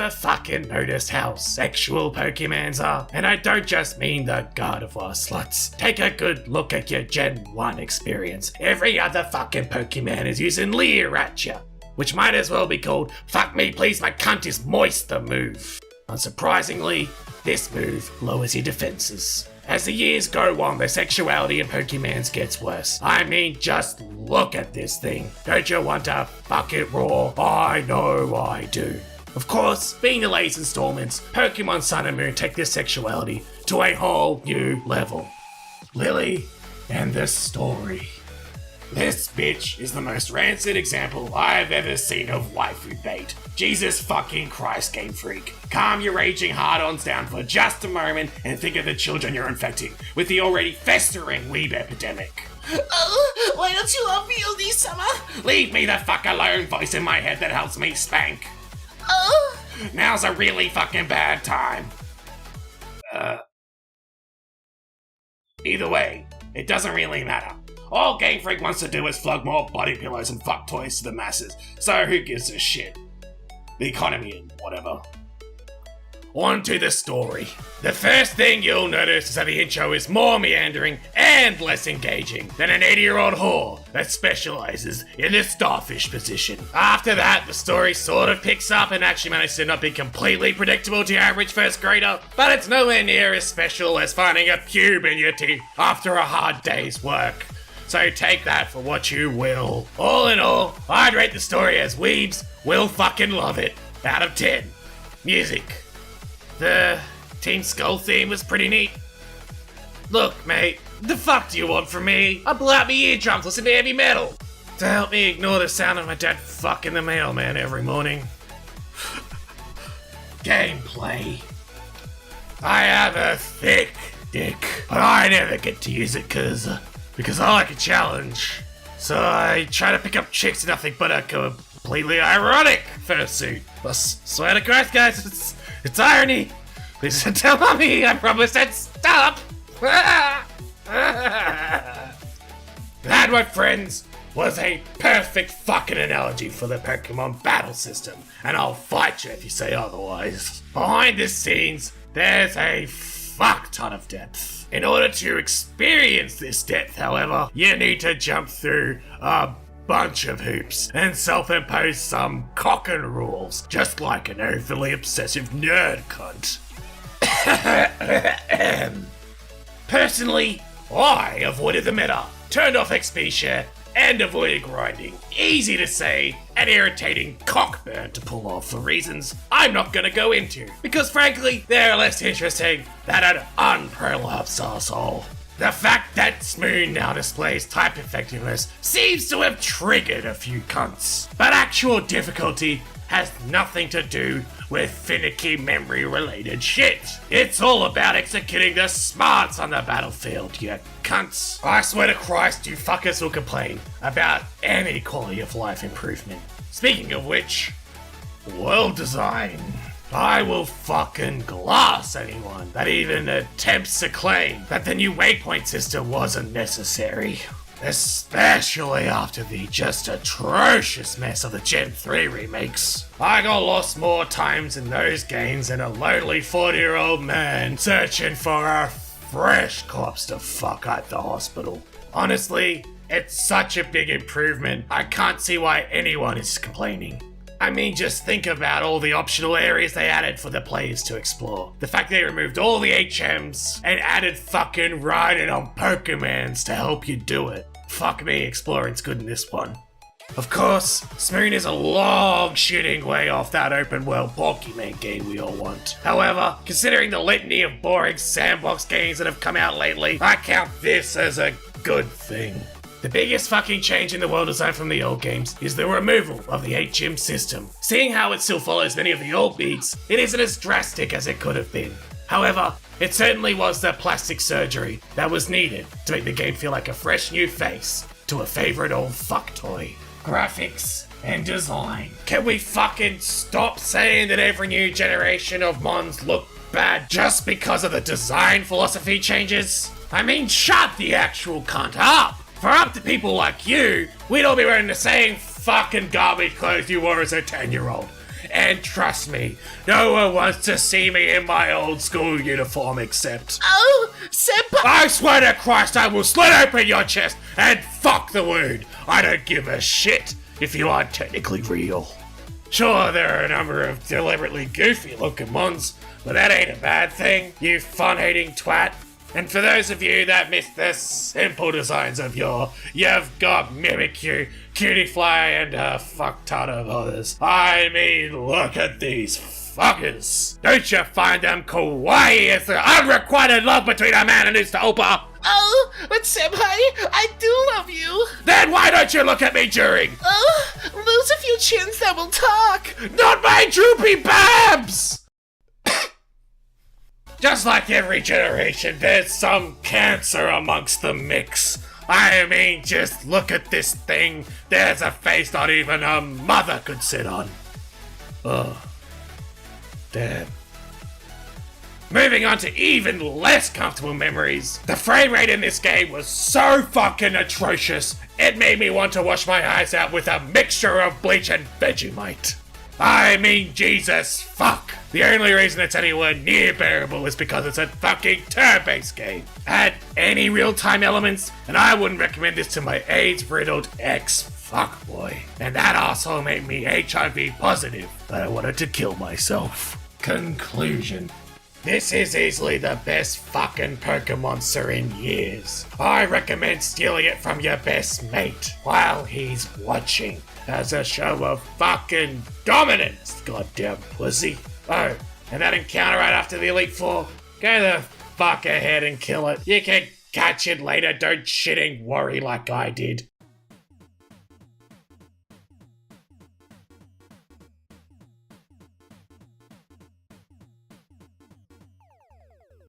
ever fucking noticed how sexual Pokemons are? And I don't just mean the Gardevoir sluts. Take a good look at your Gen 1 experience. Every other fucking Pokemon is using Leer at ya, which might as well be called "fuck me please my cunt is moist" the move. Unsurprisingly, this move lowers your defenses. As the years go on, the sexuality in Pokemons gets worse. I mean, just look at this thing. Don't you want to fuck it raw? I know I do. Of course, being the latest installments, Pokemon Sun and Moon take this sexuality to a whole new level. Lily and the story. This bitch is the most rancid example I've ever seen of waifu bait. Jesus fucking Christ, Game Freak. Calm your raging hard-ons down for just a moment and think of the children you're infecting with the already festering weeb epidemic. Oh, why don't you love me, Oni-sama? Leave me the fuck alone, voice in my head that helps me spank. Oh. Now's a really fucking bad time. Either way, it doesn't really matter. All Game Freak wants to do is flog more body pillows and fuck toys to the masses, so who gives a shit? The economy and whatever. On to the story. The first thing you'll notice is that the intro is more meandering and less engaging than an 80-year-old whore that specializes in the starfish position. After that, the story sort of picks up and actually manages to not be completely predictable to your average first grader, but it's nowhere near as special as finding a pube in your teeth after a hard day's work. So take that for what you will. All in all, I'd rate the story as weebs will fucking love it. Out of 10. Music. The Team Skull theme was pretty neat. Look, mate, the fuck do you want from me? I blow out my eardrums, listen to heavy metal. To help me ignore the sound of my dad fucking the mailman every morning. Gameplay. I have a thick dick, but I never get to use it because I like a challenge. So I try to pick up chicks in nothing but a completely ironic fursuit. I swear to Christ, guys, it's irony. Please don't tell mommy I promised I'd stop. That, my friends, was a perfect fucking analogy for the Pokemon battle system, and I'll fight you if you say otherwise. Behind the scenes, there's a fuck ton of depth. In order to experience this depth, however, you need to jump through a bunch of hoops and self-impose some cockin' rules, just like an overly obsessive nerd cunt. Personally, I avoided the meta, turned off XP share, and avoided grinding. Easy to say, and irritating cockburn to pull off for reasons I'm not gonna go into, because frankly, they're less interesting than an unprolapsed arsehole. The fact that Smoon now displays type effectiveness seems to have triggered a few cunts, but actual difficulty has nothing to do with finicky memory-related shit. It's all about executing the smarts on the battlefield, you cunts. I swear to Christ, you fuckers will complain about any quality of life improvement. Speaking of which, world design. I will fucking glass anyone that even attempts to claim that the new waypoint system wasn't necessary. Especially after the just atrocious mess of the Gen 3 remakes. I got lost more times in those games than a lonely 40-year-old man searching for a fresh corpse to fuck at the hospital. Honestly, it's such a big improvement, I can't see why anyone is complaining. I mean, just think about all the optional areas they added for the players to explore. The fact they removed all the HMs and added fucking riding on Pokemons to help you do it. Fuck me, exploring's good in this one. Of course, Smoon is a long shooting way off that open world Pokemon game we all want. However, considering the litany of boring sandbox games that have come out lately, I count this as a good thing. The biggest fucking change in the world design from the old games is the removal of the HM system. Seeing how it still follows many of the old beats, it isn't as drastic as it could have been. However, it certainly was the plastic surgery that was needed to make the game feel like a fresh new face to a favorite old fuck toy. Graphics and design. Can we fucking stop saying that every new generation of Mons look bad just because of the design philosophy changes? I mean, shut the actual cunt up! For up to people like you, we'd all be wearing the same fucking garbage clothes you wore as a 10-year-old. And trust me, no one wants to see me in my old school uniform except... Oh, Senpai! I swear to Christ, I will slit open your chest and fuck the wound. I don't give a shit if you aren't technically real. Sure, there are a number of deliberately goofy looking ones, but that ain't a bad thing, you fun-hating twat. And for those of you that missed the simple designs of you've got Mimikyu, Cutiefly, and a fuck ton of others. I mean, look at these fuckers. Don't you find them kawaii as the unrequited love between a man and his oppa? Oh, but Senpai, I do love you. Then why don't you look at me during? Oh, lose a few chins that will talk. Not my droopy babs! Just like every generation, there's some cancer amongst the mix. I mean, just look at this thing. There's a face not even a mother could sit on. Ugh. Damn. Moving on to even less comfortable memories. The frame rate in this game was so fucking atrocious, it made me want to wash my eyes out with a mixture of bleach and Vegemite. I mean, Jesus fuck. The only reason it's anywhere near bearable is because it's a fucking turn-based game. Had any real-time elements, and I wouldn't recommend this to my AIDS-riddled ex-fuckboy. And that asshole made me HIV positive, that I wanted to kill myself. Conclusion. This is easily the best fucking Pokemonster in years. I recommend stealing it from your best mate while he's watching as a show of fucking dominance, goddamn pussy. Oh, and that encounter right after the Elite Four? Go the fuck ahead and kill it. You can catch it later, don't shitting worry like I did.